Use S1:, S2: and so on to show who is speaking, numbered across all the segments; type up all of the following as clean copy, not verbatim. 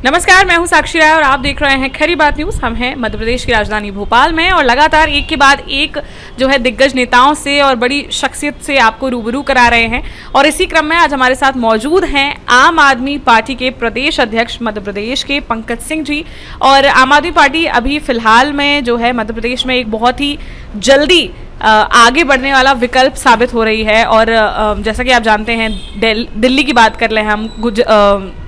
S1: नमस्कार, मैं हूं साक्षी राय और आप देख रहे हैं खरी बात न्यूज़। हम हैं मध्य प्रदेश की राजधानी भोपाल में और लगातार एक के बाद एक जो है दिग्गज नेताओं से और बड़ी शख्सियत से आपको रूबरू करा रहे हैं। और इसी क्रम में आज हमारे साथ मौजूद हैं आम आदमी पार्टी के प्रदेश अध्यक्ष मध्य प्रदेश के पंकज सिंह जी। और आम आदमी पार्टी अभी फिलहाल में जो है मध्य प्रदेश में एक बहुत ही जल्दी आगे बढ़ने वाला विकल्प साबित हो रही है। और जैसा कि आप जानते हैं दिल्ली की बात कर लें, हम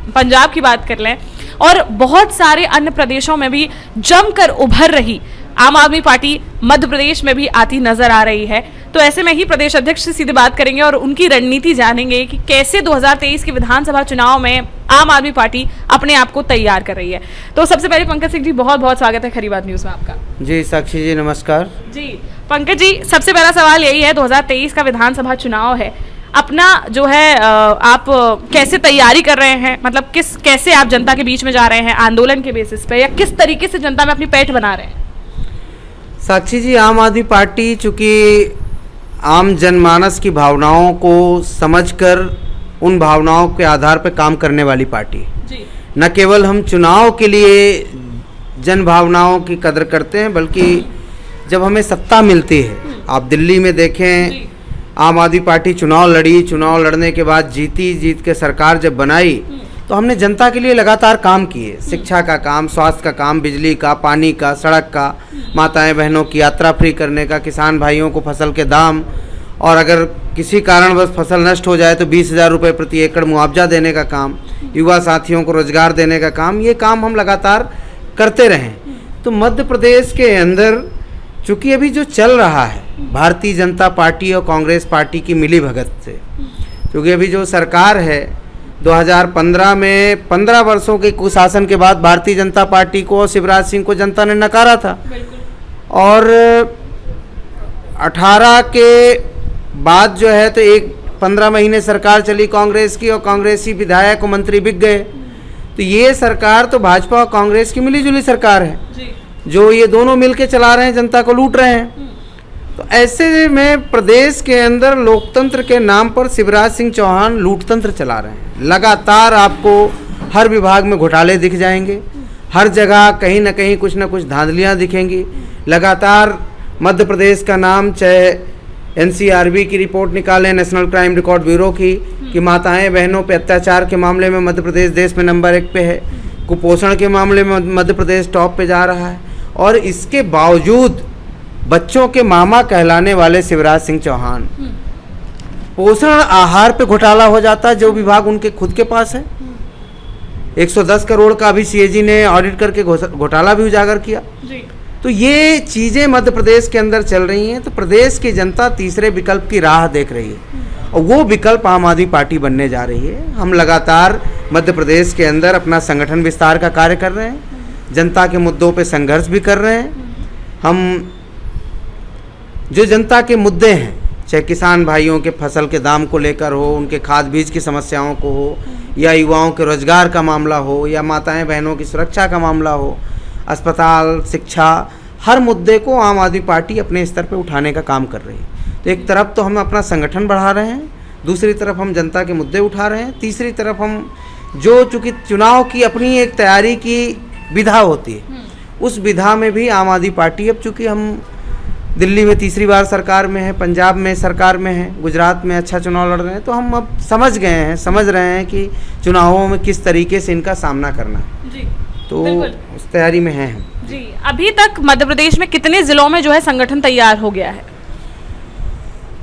S1: पंजाब की बात कर लें और बहुत सारे अन्य प्रदेशों में भी जमकर उभर रही आम आदमी पार्टी मध्य प्रदेश में भी आती नजर आ रही है। तो ऐसे में ही प्रदेश अध्यक्ष से सीधे बात करेंगे और उनकी रणनीति जानेंगे कि कैसे 2023 के विधानसभा चुनाव में आम आदमी पार्टी अपने आप को तैयार कर रही है। तो सबसे पहले पंकज सिंह जी, बहुत बहुत स्वागत है खरी बात न्यूज में आपका।
S2: जी साक्षी जी, नमस्कार
S1: जी। पंकज जी, सबसे पहला सवाल यही है, 2023 का विधानसभा चुनाव है, अपना जो है आप कैसे तैयारी कर रहे हैं? मतलब कैसे आप जनता के बीच में जा रहे हैं, आंदोलन के बेसिस पे, या किस तरीके से जनता में अपनी पैठ बना रहे हैं?
S2: साक्षी जी, आम आदमी पार्टी चूँकि आम जनमानस की भावनाओं को समझकर उन भावनाओं के आधार पर काम करने वाली पार्टी जी। न केवल हम चुनाव के लिए जन भावनाओं की कदर करते हैं, बल्कि जब हमें सत्ता मिलती है, आप दिल्ली में देखें, आम आदमी पार्टी चुनाव लड़ी, चुनाव लड़ने के बाद जीत के सरकार जब बनाई तो हमने जनता के लिए लगातार काम किए। शिक्षा का काम, स्वास्थ्य का काम, बिजली का, पानी का, सड़क का, माताएं बहनों की यात्रा फ्री करने का, किसान भाइयों को फसल के दाम, और अगर किसी कारणवश फसल नष्ट हो जाए तो 20,000 रुपये प्रति एकड़ मुआवजा देने का काम, युवा साथियों को रोजगार देने का काम, ये काम हम लगातार करते रहें। तो मध्य प्रदेश के अंदर चूँकि अभी जो चल रहा है भारतीय जनता पार्टी और कांग्रेस पार्टी की मिली भगत से, क्योंकि अभी जो सरकार है 2015 में 15 वर्षों के कुशासन के बाद भारतीय जनता पार्टी को और शिवराज सिंह को जनता ने नकारा था, और 18 के बाद जो है तो 15 महीने सरकार चली कांग्रेस की और कांग्रेसी विधायक और मंत्री बिक गए। तो ये सरकार तो भाजपा और कांग्रेस की मिलीजुली सरकार है जी, जो ये दोनों मिलके चला रहे हैं, जनता को लूट रहे हैं। तो ऐसे में प्रदेश के अंदर लोकतंत्र के नाम पर शिवराज सिंह चौहान लूटतंत्र चला रहे हैं। लगातार आपको हर विभाग में घोटाले दिख जाएंगे, हर जगह कहीं ना कहीं कुछ ना कुछ धांधलियाँ दिखेंगी। लगातार मध्य प्रदेश का नाम, चाहे NCRB की रिपोर्ट निकालें, नेशनल क्राइम रिकॉर्ड ब्यूरो की, कि माताएं बहनों पे अत्याचार के मामले में मध्य प्रदेश देश में नंबर 1 पे है, कुपोषण के मामले में मध्य प्रदेश टॉप पे जा रहा है। और इसके बावजूद बच्चों के मामा कहलाने वाले शिवराज सिंह चौहान पोषण आहार पे घोटाला हो जाता है, जो विभाग उनके खुद के पास है। 110 करोड़ का अभी CAG ने ऑडिट करके घोटाला भी उजागर किया जी। तो ये चीज़ें मध्य प्रदेश के अंदर चल रही हैं। तो प्रदेश की जनता तीसरे विकल्प की राह देख रही है और वो विकल्प आम आदमी पार्टी बनने जा रही है। हम लगातार मध्य प्रदेश के अंदर अपना संगठन विस्तार का कार्य कर रहे हैं, जनता के मुद्दों पे संघर्ष भी कर रहे हैं। हम जो जनता के मुद्दे हैं, चाहे किसान भाइयों के फसल के दाम को लेकर हो, उनके खाद बीज की समस्याओं को हो, या युवाओं के रोजगार का मामला हो, या माताएं बहनों की सुरक्षा का मामला हो, अस्पताल, शिक्षा, हर मुद्दे को आम आदमी पार्टी अपने स्तर पे उठाने का काम कर रही है। तो एक तरफ तो हम अपना संगठन बढ़ा रहे हैं, दूसरी तरफ हम जनता के मुद्दे उठा रहे हैं, तीसरी तरफ हम जो चूँकि चुनाव की अपनी एक तैयारी की विधा होती है, उस विधा में भी आम आदमी पार्टी, अब चूँकि हम दिल्ली में तीसरी बार सरकार में है, पंजाब में सरकार में है, गुजरात में अच्छा चुनाव लड़ रहे हैं, तो हम अब समझ रहे हैं कि चुनावों में किस तरीके से इनका सामना करना है जी। तो उस तैयारी में हैं हम
S1: जी। अभी तक मध्य प्रदेश में कितने जिलों में जो है संगठन तैयार हो गया है?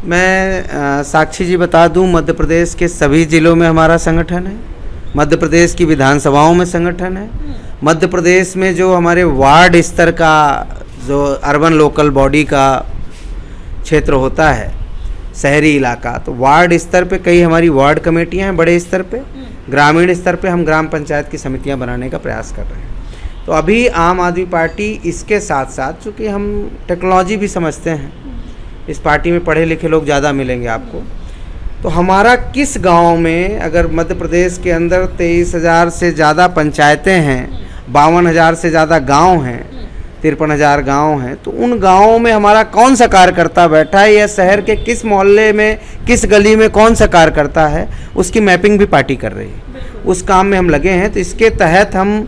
S2: मैं साक्षी जी बता दूं, मध्य प्रदेश के सभी जिलों में हमारा संगठन है, मध्य प्रदेश की विधानसभाओं में संगठन है। मध्य प्रदेश में जो हमारे वार्ड स्तर का, जो अर्बन लोकल बॉडी का क्षेत्र होता है, शहरी इलाका, तो वार्ड स्तर पे कई हमारी वार्ड कमेटियां हैं बड़े स्तर पे। ग्रामीण स्तर पे हम ग्राम पंचायत की समितियां बनाने का प्रयास कर रहे हैं। तो अभी आम आदमी पार्टी इसके साथ साथ, चूँकि हम टेक्नोलॉजी भी समझते हैं, इस पार्टी में पढ़े लिखे लोग ज़्यादा मिलेंगे आपको, तो हमारा किस गांव में, अगर मध्य प्रदेश के अंदर 23,000 से ज़्यादा पंचायतें हैं, 52,000 से ज़्यादा गांव हैं, 53,000 गांव हैं, तो उन गांवों में हमारा कौन सा कार्यकर्ता बैठा है, या शहर के किस मोहल्ले में, किस गली में कौन सा कार्यकर्ता है, उसकी मैपिंग भी पार्टी कर रही है। उस काम में हम लगे हैं। तो इसके तहत हम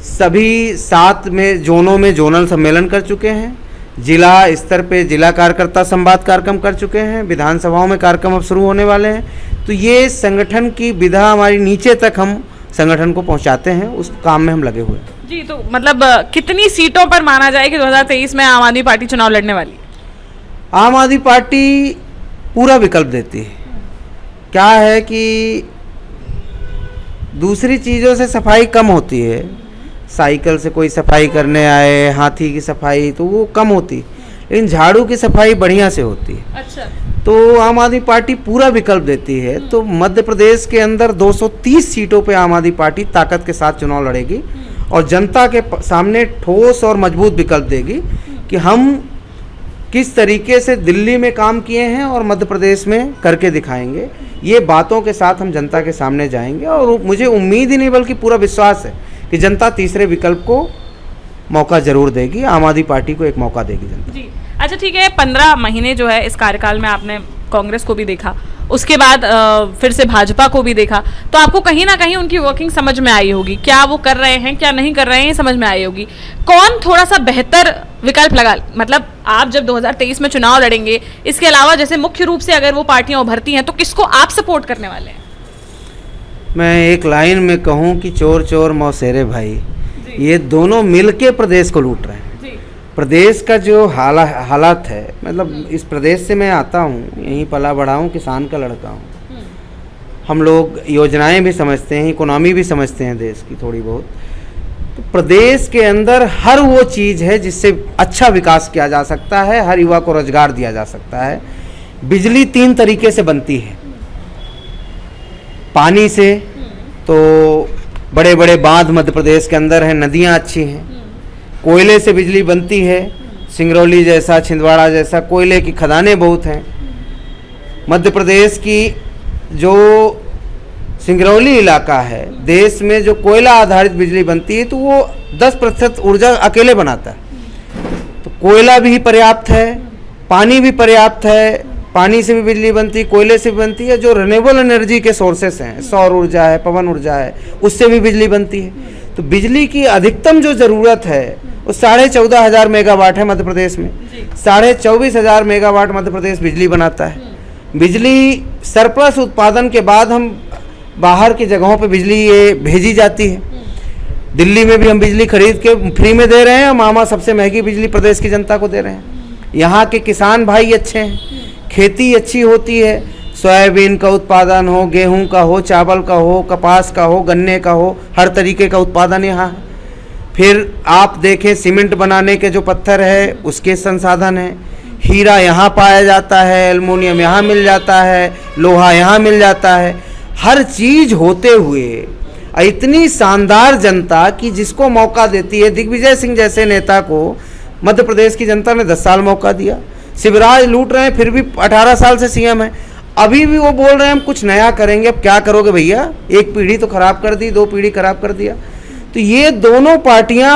S2: सभी 7 में जोनों में जोनल सम्मेलन कर चुके हैं, जिला स्तर पे जिला कार्यकर्ता संवाद कार्यक्रम कर चुके हैं, विधानसभाओं में कार्यक्रम अब शुरू होने वाले हैं। तो ये संगठन की विधा हमारी नीचे तक हम संगठन को पहुंचाते हैं, उस काम में हम लगे हुए हैं।
S1: जी, तो मतलब कितनी सीटों पर माना जाए कि 2023 में आम आदमी पार्टी चुनाव लड़ने वाली है?
S2: आम आदमी पार्टी पूरा विकल्प देती है। क्या है कि दूसरी चीज़ों से सफाई कम होती है, साइकिल से कोई सफाई करने आए, हाथी की सफाई तो वो कम होती, लेकिन झाड़ू की सफाई बढ़िया से होती है।
S1: अच्छा।
S2: तो आम आदमी पार्टी पूरा विकल्प देती है। तो मध्य प्रदेश के अंदर 230 सीटों पे आम आदमी पार्टी ताकत के साथ चुनाव लड़ेगी और जनता के सामने ठोस और मजबूत विकल्प देगी कि हम किस तरीके से दिल्ली में काम किए हैं और मध्य प्रदेश में करके दिखाएंगे। ये बातों के साथ हम जनता के सामने जाएंगे और मुझे उम्मीद ही नहीं बल्कि पूरा विश्वास है कि जनता तीसरे विकल्प को मौका जरूर देगी, आम आदमी पार्टी को एक मौका देगी जनता।
S1: जी, अच्छा ठीक है। 15 महीने जो है इस कार्यकाल में आपने कांग्रेस को भी देखा, उसके बाद फिर से भाजपा को भी देखा, तो आपको कहीं ना कहीं उनकी वर्किंग समझ में आई होगी, क्या वो कर रहे हैं क्या नहीं कर रहे हैं, ये समझ में आई होगी। कौन थोड़ा सा बेहतर विकल्प लगा, मतलब आप जब 2023 में चुनाव लड़ेंगे, इसके अलावा जैसे मुख्य रूप से अगर वो पार्टियां उभरती हैं तो किसको आप सपोर्ट करने वाले हैं?
S2: मैं एक लाइन में कहूँ कि चोर चोर मौसेरे भाई, ये दोनों मिलके प्रदेश को लूट रहे हैं। प्रदेश का जो हालात है, मतलब इस प्रदेश से मैं आता हूँ, यहीं पला बढ़ा हूँ, किसान का लड़का हूँ। हम लोग योजनाएं भी समझते हैं, इकोनॉमी भी समझते हैं देश की थोड़ी बहुत। तो प्रदेश के अंदर हर वो चीज़ है जिससे अच्छा विकास किया जा सकता है, हर युवा को रोजगार दिया जा सकता है। बिजली 3 तरीके से बनती है, पानी से, तो बड़े बड़े बांध मध्य प्रदेश के अंदर हैं, नदियाँ अच्छी हैं। कोयले से बिजली बनती है, सिंगरौली जैसा, छिंदवाड़ा जैसा कोयले की खदानें बहुत हैं। मध्य प्रदेश की जो सिंगरौली इलाका है, देश में जो कोयला आधारित बिजली बनती है तो वो 10% ऊर्जा अकेले बनाता है। तो कोयला भी पर्याप्त है, पानी भी पर्याप्त है, पानी से भी बिजली बनती है, कोयले से भी बनती है। जो रिन्यूएबल एनर्जी के सोर्सेस हैं, सौर ऊर्जा है, पवन ऊर्जा है, उससे भी बिजली बनती है। तो बिजली की अधिकतम जो ज़रूरत है वो 14,500 मेगावाट है मध्य प्रदेश में। 24,500 मेगावाट मध्य प्रदेश बिजली बनाता है। बिजली सरप्लस उत्पादन के बाद हम बाहर की जगहों पे बिजली ये भेजी जाती है। दिल्ली में भी हम बिजली खरीद के फ्री में दे रहे हैं, मामा सबसे महंगी बिजली प्रदेश की जनता को दे रहे हैं। यहाँ के किसान भाई अच्छे हैं, खेती अच्छी होती है, सोयाबीन का उत्पादन हो, गेहूं का हो, चावल का हो, कपास का हो, गन्ने का हो, हर तरीके का उत्पादन यहाँ है। फिर आप देखें सीमेंट बनाने के जो पत्थर है उसके संसाधन हैं, हीरा यहाँ पाया जाता है, एल्युमिनियम यहाँ मिल जाता है, लोहा यहाँ मिल जाता है। हर चीज़ होते हुए इतनी शानदार जनता कि जिसको मौका देती है, दिग्विजय सिंह जैसे नेता को मध्य प्रदेश की जनता ने 10 साल मौका दिया। शिवराज लूट रहे हैं फिर भी 18 साल से सीएम है, अभी भी वो बोल रहे हैं हम कुछ नया करेंगे। अब क्या करोगे भैया, एक पीढ़ी तो खराब कर दी, 2 पीढ़ी खराब कर दिया। तो ये दोनों पार्टियां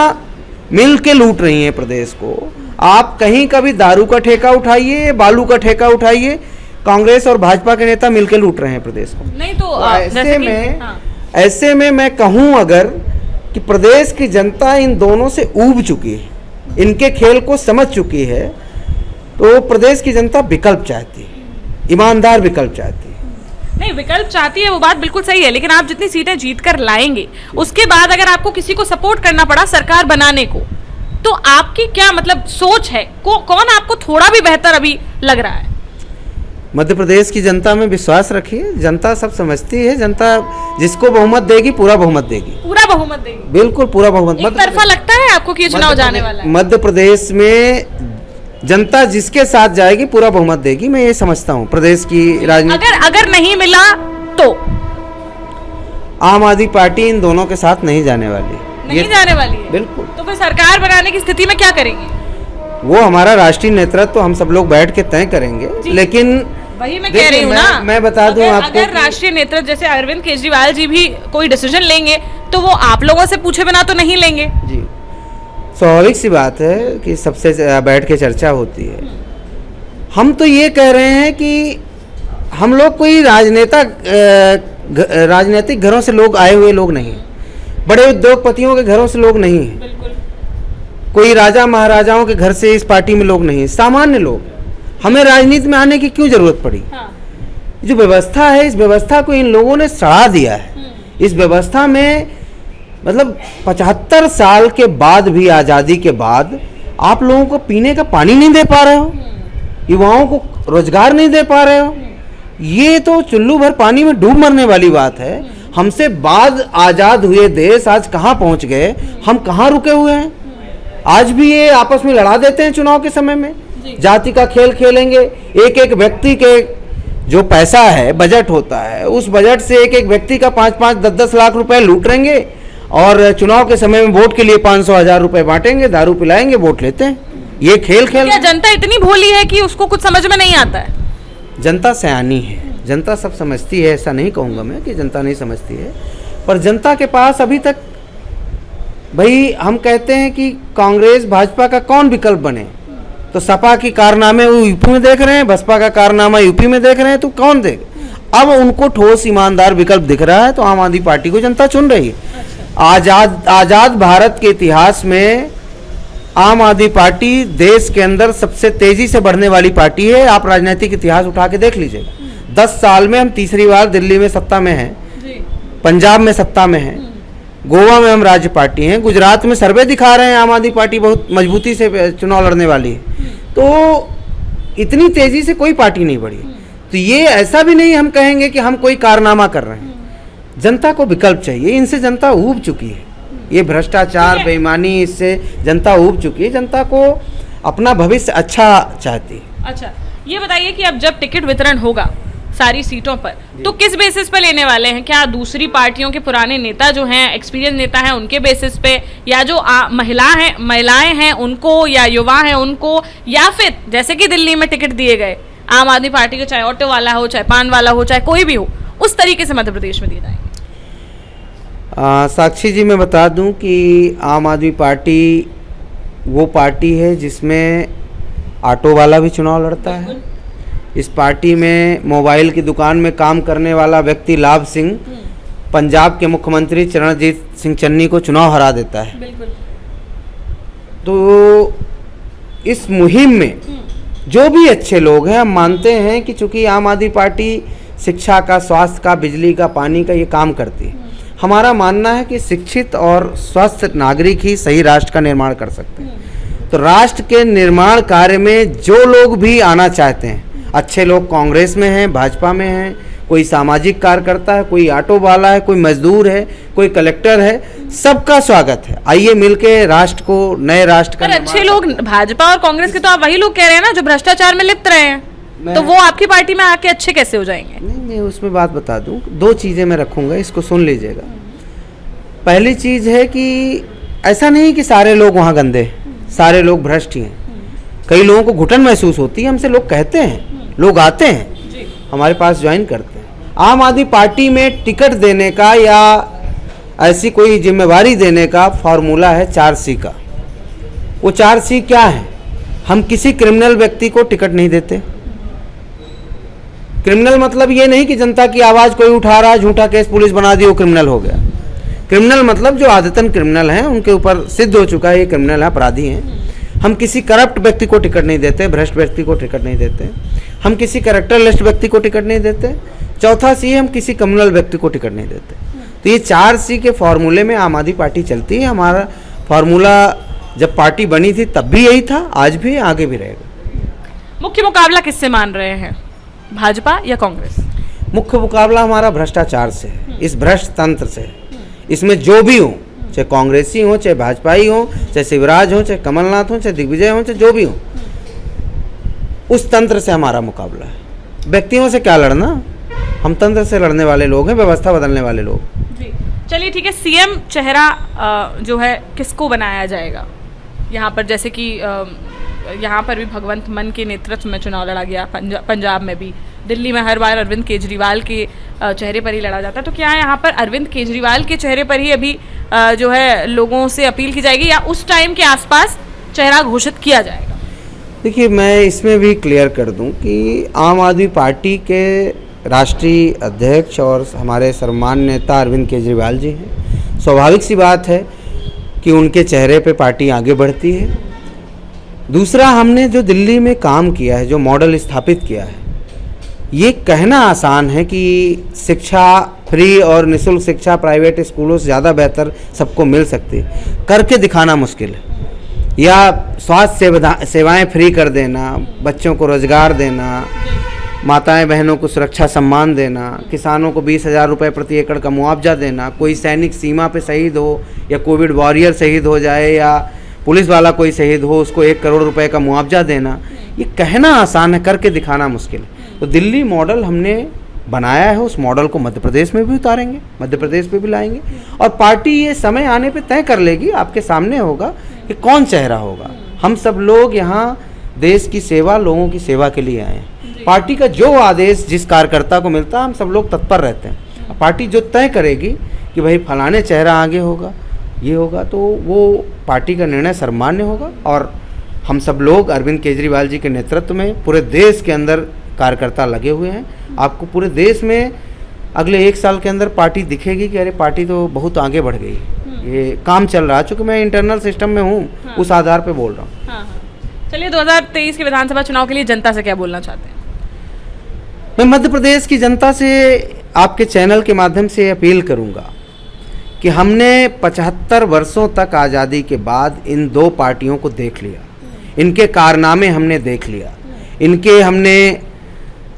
S2: मिल के लूट रही हैं प्रदेश को। आप कहीं का भी दारू का ठेका उठाइए, बालू का ठेका उठाइए, कांग्रेस और भाजपा के नेता मिलकर लूट रहे हैं प्रदेश को।
S1: नहीं तो
S2: ऐसे में मैं कहूं अगर कि प्रदेश की जनता इन दोनों से ऊब चुकी है, इनके खेल को समझ चुकी है, तो प्रदेश की जनता विकल्प चाहती है, ईमानदार विकल्प चाहती है।
S1: नहीं, विकल्प चाहती है, वो बात बिल्कुल सही है, लेकिन आप जितनी सीटें जीत कर लाएंगे उसके बाद अगर आपको किसी को सपोर्ट करना पड़ा सरकार बनाने को, तो आपकी क्या मतलब सोच है, कौन आपको थोड़ा भी बेहतर अभी लग रहा है?
S2: मध्य प्रदेश की जनता में विश्वास रखिए, जनता सब समझती है। जनता जिसको बहुमत देगी पूरा बहुमत देगी,
S1: पूरा बहुमत देगी,
S2: बिल्कुल पूरा बहुमत।
S1: एक तरफा लगता है आपको कि ये चुनाव जाने वाला है?
S2: मध्य प्रदेश में जनता जिसके साथ जाएगी पूरा बहुमत देगी, मैं ये समझता हूँ। प्रदेश की राजनीति
S1: अगर नहीं मिला तो
S2: आम आदमी पार्टी इन दोनों के साथ नहीं जाने वाली,
S1: नहीं जाने वाली है।
S2: बिल्कुल।
S1: तो फिर सरकार बनाने की स्थिति में क्या करेंगे?
S2: वो हमारा राष्ट्रीय नेतृत्व तो हम सब लोग बैठ के तय करेंगे, लेकिन
S1: वही मैं कह रही हूँ ना,
S2: मैं बता दूं आपको,
S1: अगर राष्ट्रीय नेतृत्व जैसे अरविंद केजरीवाल जी भी कोई डिसीजन लेंगे तो वो आप लोगों से पूछे बिना तो नहीं लेंगे।
S2: जी, स्वाभाविक सी बात है कि सबसे बैठ के चर्चा होती है। हम तो ये कह रहे हैं कि हम लोग कोई राजनेता राजनीतिक घरों से लोग आए हुए लोग नहीं हैं, बड़े उद्योगपतियों के घरों से लोग नहीं हैं,
S1: बिल्कुल
S2: कोई राजा महाराजाओं के घर से इस पार्टी में लोग नहीं हैं, सामान्य लोग। हमें राजनीति में आने की क्यों जरूरत पड़ी?
S1: हाँ।
S2: जो व्यवस्था है, इस व्यवस्था को इन लोगों ने सड़ा दिया है। इस व्यवस्था में मतलब 75 साल के बाद भी, आज़ादी के बाद, आप लोगों को पीने का पानी नहीं दे पा रहे हो, युवाओं को रोजगार नहीं दे पा रहे हो। ये तो चुल्लू भर पानी में डूब मरने वाली बात है। हमसे बाद आज़ाद हुए देश आज कहाँ पहुँच गए, हम कहाँ रुके हुए हैं? आज भी ये आपस में लड़ा देते हैं चुनाव के समय में, जाति का खेल खेलेंगे। एक एक व्यक्ति के जो पैसा है, बजट होता है, उस बजट से एक एक व्यक्ति का 5-5, 10-10 लाख रुपए लूट लेंगे और चुनाव के समय में वोट के लिए 500,000 रुपए बांटेंगे, दारू पिलाएंगे, वोट लेते हैं। ये खेल खेल।
S1: क्या जनता इतनी भोली है कि उसको कुछ समझ में नहीं आता है?
S2: जनता सयानी है, जनता सब समझती है, ऐसा नहीं कहूँगा मैं कि जनता नहीं समझती है, पर जनता के पास अभी तक, भाई हम कहते हैं कि कांग्रेस भाजपा का कौन विकल्प बने, तो सपा की कारनामे वो यूपी में देख रहे हैं, बसपा का कारनामा यूपी में देख रहे हैं, तो कौन देख? अब उनको ठोस ईमानदार विकल्प दिख रहा है, तो आम आदमी पार्टी को जनता चुन रही है। आजाद भारत के इतिहास में आम आदमी पार्टी देश के अंदर सबसे तेजी से बढ़ने वाली पार्टी है। आप राजनीतिक इतिहास उठा के देख लीजिएगा। 10 साल में हम तीसरी बार दिल्ली में सत्ता में हैं, पंजाब में सत्ता में हैं, गोवा में हम राज्य पार्टी हैं, गुजरात में सर्वे दिखा रहे हैं आम आदमी पार्टी बहुत मजबूती से चुनाव लड़ने वाली है। तो इतनी तेजी से कोई पार्टी नहीं बढ़ी। तो ये ऐसा भी नहीं हम कहेंगे कि हम कोई कारनामा कर रहे हैं। जनता को विकल्प चाहिए, इनसे जनता ऊब चुकी है। ये भ्रष्टाचार, बेईमानी, इससे जनता ऊब चुकी है। जनता को अपना भविष्य अच्छा चाहती है।
S1: अच्छा, ये बताइए कि अब जब टिकट वितरण होगा सारी सीटों पर, तो किस बेसिस पे लेने वाले हैं? क्या दूसरी पार्टियों के पुराने नेता जो हैं, एक्सपीरियंस नेता हैं, उनके बेसिस पे, या जो महिलाएं हैं उनको, या युवा हैं उनको, या फिर जैसे कि दिल्ली में टिकट दिए गए आम आदमी पार्टी को, चाहे ऑटो वाला हो, चाहे पान वाला हो, चाहे कोई भी हो, उस तरीके से मध्य प्रदेश में दिए जाएंगे?
S2: साक्षी जी, मैं बता दूं कि आम आदमी पार्टी वो पार्टी है जिसमें ऑटो वाला भी चुनाव लड़ता है। इस पार्टी में मोबाइल की दुकान में काम करने वाला व्यक्ति लाभ सिंह पंजाब के मुख्यमंत्री चरणजीत सिंह चन्नी को चुनाव हरा देता है।
S1: बिल्कुल।
S2: तो इस मुहिम में जो भी अच्छे लोग हैं, हम मानते हैं कि चूंकि आम आदमी पार्टी शिक्षा का, स्वास्थ्य का, बिजली का, पानी का ये काम करती है। हमारा मानना है कि शिक्षित और स्वस्थ नागरिक ही सही राष्ट्र का निर्माण कर सकते हैं। तो राष्ट्र के निर्माण कार्य में जो लोग भी आना चाहते हैं, अच्छे लोग कांग्रेस में हैं, भाजपा में हैं, कोई सामाजिक कार्यकर्ता है, कोई ऑटो वाला है, कोई मजदूर है, कोई कलेक्टर है, सबका स्वागत है। आइए मिलके राष्ट्र को, नए राष्ट्र का।
S1: पर अच्छे लोग भाजपा और कांग्रेस के तो आप वही लोग कह रहे हैं ना जो भ्रष्टाचार में लिप्त रहे हैं, तो वो आपकी पार्टी में आके अच्छे कैसे हो जाएंगे?
S2: नहीं, मैं उसमें बात बता दूं, 2 चीज़ें मैं रखूंगा, इसको सुन लीजिएगा। पहली चीज़ है कि ऐसा नहीं कि सारे लोग वहाँ गंदे, सारे लोग भ्रष्ट ही हैं। कई लोगों को घुटन महसूस होती है, हमसे लोग कहते हैं, लोग आते हैं हमारे पास, ज्वाइन करते हैं। आम आदमी पार्टी में टिकट देने का या ऐसी कोई जिम्मेवारी देने का फॉर्मूला है 4C का। वो 4C क्या है? हम किसी क्रिमिनल व्यक्ति को टिकट नहीं देते। क्रिमिनल मतलब ये नहीं कि जनता की आवाज़ कोई उठा रहा, झूठा केस पुलिस बना दी, वो क्रिमिनल हो गया। क्रिमिनल मतलब जो आदतन क्रिमिनल हैं, उनके ऊपर सिद्ध हो चुका है ये क्रिमिनल है, अपराधी हैं। हम किसी करप्ट व्यक्ति को टिकट नहीं देते, भ्रष्ट व्यक्ति को टिकट नहीं देते, हम किसी कैरेक्टरलेस व्यक्ति को टिकट नहीं देते। चौथा C, हम किसी कम्युनल व्यक्ति को टिकट नहीं देते। तो ये 4C के फॉर्मूले में आम आदमी पार्टी चलती है। हमारा फॉर्मूला जब पार्टी बनी थी तब भी यही था, आज भी, आगे भी रहेगा।
S1: मुख्य मुकाबला किससे मान रहे हैं, भाजपा या कांग्रेस?
S2: मुख्य मुकाबला हमारा भ्रष्टाचार से है, इस भ्रष्ट तंत्र से है। इसमें जो भी हो, चाहे कांग्रेसी हो, चाहे भाजपाई हो, चाहे शिवराज हो, चाहे कमलनाथ हो, चाहे दिग्विजय हो, चाहे जो भी हो, उस तंत्र से हमारा मुकाबला है। व्यक्तियों से क्या लड़ना, हम तंत्र से लड़ने वाले लोग हैं, व्यवस्था बदलने वाले लोग।
S1: जी, चलिए ठीक है। सीएम चेहरा जो है किसको बनाया जाएगा यहाँ पर? जैसे कि यहाँ पर भी भगवंत मान के नेतृत्व में चुनाव लड़ा गया, पंजाब में भी, दिल्ली में हर बार अरविंद केजरीवाल के चेहरे पर ही लड़ा जाता है। तो क्या यहाँ पर अरविंद केजरीवाल के चेहरे पर ही अभी जो है लोगों से अपील की जाएगी, या उस टाइम के आसपास चेहरा घोषित किया जाएगा?
S2: देखिए, मैं इसमें भी क्लियर कर दूं कि आम आदमी पार्टी के राष्ट्रीय अध्यक्ष और हमारे सम्मान्य नेता अरविंद केजरीवाल जी हैं। स्वाभाविक सी बात है कि उनके चेहरे पे पार्टी आगे बढ़ती है। दूसरा, हमने जो दिल्ली में काम किया है, जो मॉडल स्थापित किया है, ये कहना आसान है कि शिक्षा फ्री और निःशुल्क शिक्षा प्राइवेट स्कूलों से ज़्यादा बेहतर सबको मिल सकती है, करके दिखाना मुश्किल है। या स्वास्थ्य सेवाएं फ्री कर देना, बच्चों को रोजगार देना, माताएं बहनों को सुरक्षा सम्मान देना, किसानों को 20,000 रुपये प्रति एकड़ का मुआवजा देना, कोई सैनिक सीमा पे शहीद हो या कोविड वॉरियर शहीद हो जाए या पुलिस वाला कोई शहीद हो, उसको 1 करोड़ रुपए का मुआवजा देना, ये कहना आसान है, करके दिखाना मुश्किल है। तो दिल्ली मॉडल हमने बनाया है, उस मॉडल को मध्य प्रदेश में भी उतारेंगे, मध्य प्रदेश पे भी लाएंगे और पार्टी ये समय आने पे तय कर लेगी, आपके सामने होगा कि कौन चेहरा होगा। हम सब लोग यहाँ देश की सेवा, लोगों की सेवा के लिए आए हैं। पार्टी का जो आदेश जिस कार्यकर्ता को मिलता है, हम सब लोग तत्पर रहते हैं। पार्टी जो तय करेगी कि भाई फलाने चेहरा आगे होगा, ये होगा, तो वो पार्टी का निर्णय सर्वमान्य होगा। और हम सब लोग अरविंद केजरीवाल जी के नेतृत्व में पूरे देश के अंदर कार्यकर्ता लगे हुए हैं। आपको पूरे देश में अगले 1 साल के अंदर पार्टी दिखेगी कि अरे पार्टी तो बहुत आगे बढ़ गई, ये काम चल रहा है। चूँकि मैं इंटरनल सिस्टम में हूँ, उस आधार पे बोल रहा हूँ।
S1: चलिए, 2023 के विधानसभा चुनाव के लिए जनता से क्या बोलना चाहते हैं?
S2: मैं मध्य प्रदेश की जनता से आपके चैनल के माध्यम से अपील करूंगा कि हमने 75 वर्षों तक आज़ादी के बाद इन 2 पार्टियों को देख लिया, इनके कारनामे हमने देख लिया, इनके हमने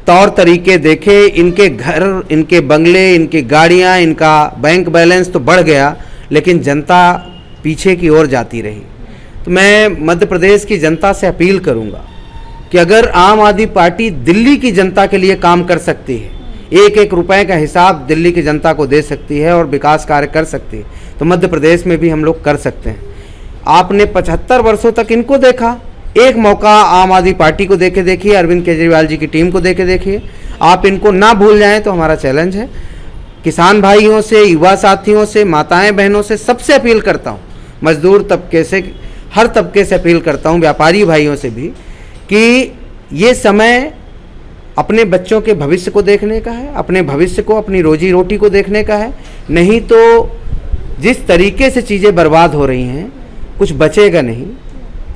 S2: तौर तरीके देखे, इनके घर, इनके बंगले, इनकी गाड़ियाँ, इनका बैंक बैलेंस तो बढ़ गया, लेकिन जनता पीछे की ओर जाती रही। तो मैं मध्य प्रदेश की जनता से अपील करूंगा कि अगर आम आदमी पार्टी दिल्ली की जनता के लिए काम कर सकती है, 1-1 रुपए का हिसाब दिल्ली की जनता को दे सकती है और विकास कार्य कर सकती है, तो मध्य प्रदेश में भी हम लोग कर सकते हैं। आपने 75 वर्षों तक इनको देखा, एक मौका आम आदमी पार्टी को देके देखिए, अरविंद केजरीवाल जी की टीम को देके देखिए। आप इनको ना भूल जाएं तो हमारा चैलेंज है। किसान भाइयों से, युवा साथियों से, माताएं बहनों से, सबसे अपील करता हूँ, मजदूर तबके से, हर तबके से अपील करता हूँ, व्यापारी भाइयों से भी, कि ये समय अपने बच्चों के भविष्य को देखने का है, अपने भविष्य को, अपनी रोजी रोटी को देखने का है। नहीं तो जिस तरीके से चीज़ें बर्बाद हो रही हैं, कुछ बचेगा नहीं।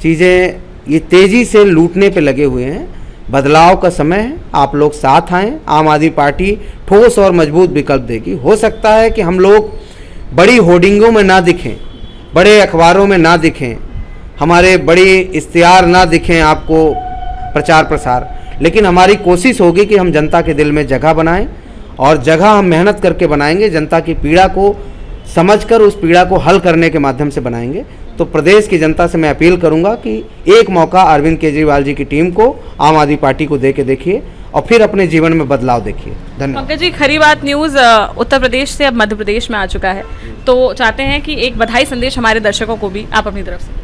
S2: चीज़ें ये तेज़ी से लूटने पे लगे हुए हैं। बदलाव का समय है, आप लोग साथ आएँ। आम आदमी पार्टी ठोस और मजबूत विकल्प देगी। हो सकता है कि हम लोग बड़ी होर्डिंगों में ना दिखें, बड़े अखबारों में ना दिखें, हमारे बड़ी इश्तिहार ना दिखें आपको प्रचार प्रसार, लेकिन हमारी कोशिश होगी कि हम जनता के दिल में जगह बनाएं और जगह हम मेहनत करके बनाएंगे, जनता की पीड़ा को समझकर उस पीड़ा को हल करने के माध्यम से बनाएंगे। तो प्रदेश की जनता से मैं अपील करूंगा कि एक मौका अरविंद केजरीवाल जी की टीम को, आम आदमी पार्टी को दे के देखिए और फिर अपने जीवन में बदलाव देखिए। धन्यवाद।
S1: पंकज जी, खरी बात न्यूज़ उत्तर प्रदेश से अब मध्य प्रदेश में आ चुका है, तो चाहते हैं कि एक बधाई संदेश हमारे दर्शकों को भी आप अपनी तरफ से।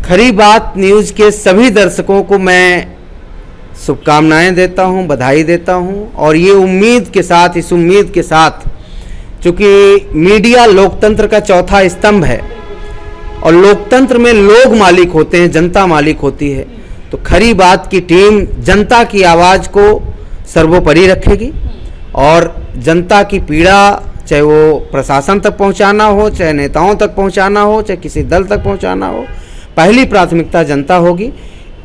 S2: खरी बात न्यूज़ के सभी दर्शकों को मैं शुभकामनाएं देता हूं, बधाई देता हूं और ये उम्मीद के साथ, इस उम्मीद के साथ, चूँकि मीडिया लोकतंत्र का चौथा स्तंभ है और लोकतंत्र में लोग मालिक होते हैं, जनता मालिक होती है, तो खरी बात की टीम जनता की आवाज़ को सर्वोपरि रखेगी और जनता की पीड़ा, चाहे वो प्रशासन तक पहुंचाना हो, चाहे नेताओं तक पहुंचाना हो, चाहे किसी दल तक पहुंचाना हो, पहली प्राथमिकता जनता होगी।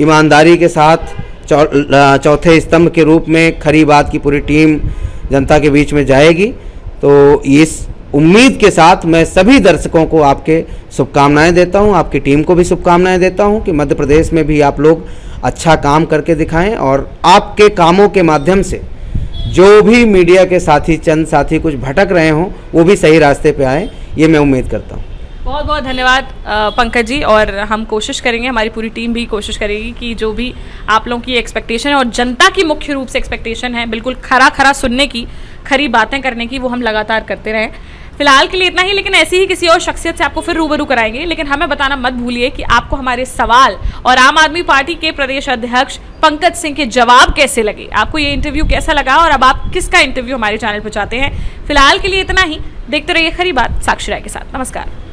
S2: ईमानदारी के साथ चौथे स्तंभ के रूप में खरी बात की पूरी टीम जनता के बीच में जाएगी। तो इस उम्मीद के साथ मैं सभी दर्शकों को आपके शुभकामनाएं देता हूं, आपकी टीम को भी शुभकामनाएं देता हूं कि मध्य प्रदेश में भी आप लोग अच्छा काम करके दिखाएं और आपके कामों के माध्यम से जो भी मीडिया के साथी, चंद साथी कुछ भटक रहे हों, वो भी सही रास्ते पे आए, ये मैं उम्मीद करता हूँ।
S1: बहुत बहुत धन्यवाद पंकज जी। और हम कोशिश करेंगे, हमारी पूरी टीम भी कोशिश करेगी कि जो भी आप लोगों की एक्सपेक्टेशन है और जनता की मुख्य रूप से एक्सपेक्टेशन है, बिल्कुल खरा खरा सुनने की, खरी बातें करने की, वो हम लगातार करते रहें। फिलहाल के लिए इतना ही, लेकिन ऐसी ही किसी और शख्सियत से आपको फिर रूबरू कराएंगे। लेकिन हमें बताना मत भूलिए कि आपको हमारे सवाल और आम आदमी पार्टी के प्रदेश अध्यक्ष पंकज सिंह के जवाब कैसे लगे, आपको ये इंटरव्यू कैसा लगा और अब आप किसका इंटरव्यू हमारे चैनल पर चाहते हैं। फिलहाल के लिए इतना ही। देखते रहिए खरी बात साक्षी राय के साथ। नमस्कार।